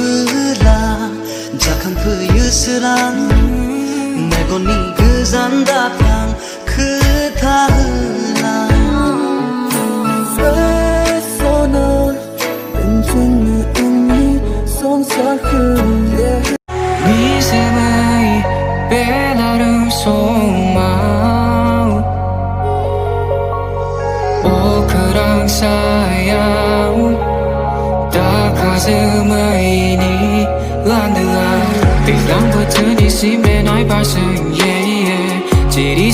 bula Jakhan phuyu srang Megoni guzan dapang Kutha hlang Sona Benjung umi Song sa khơi Mi se mai Belarum song mau O kerang sayang Da kaze mai ni Landela Tình lang của thứ đi sim bên ai bao giờ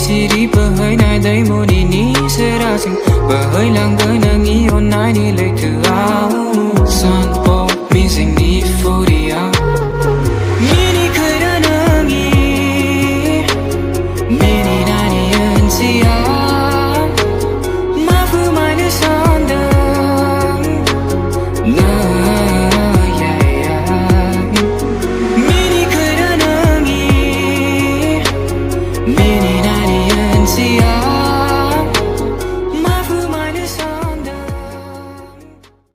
chỉ đi bờ hơi này đây một đi ní sẽ ra chừng bờ hơi lang với nàng ý hôn ai đi lấy thứ áo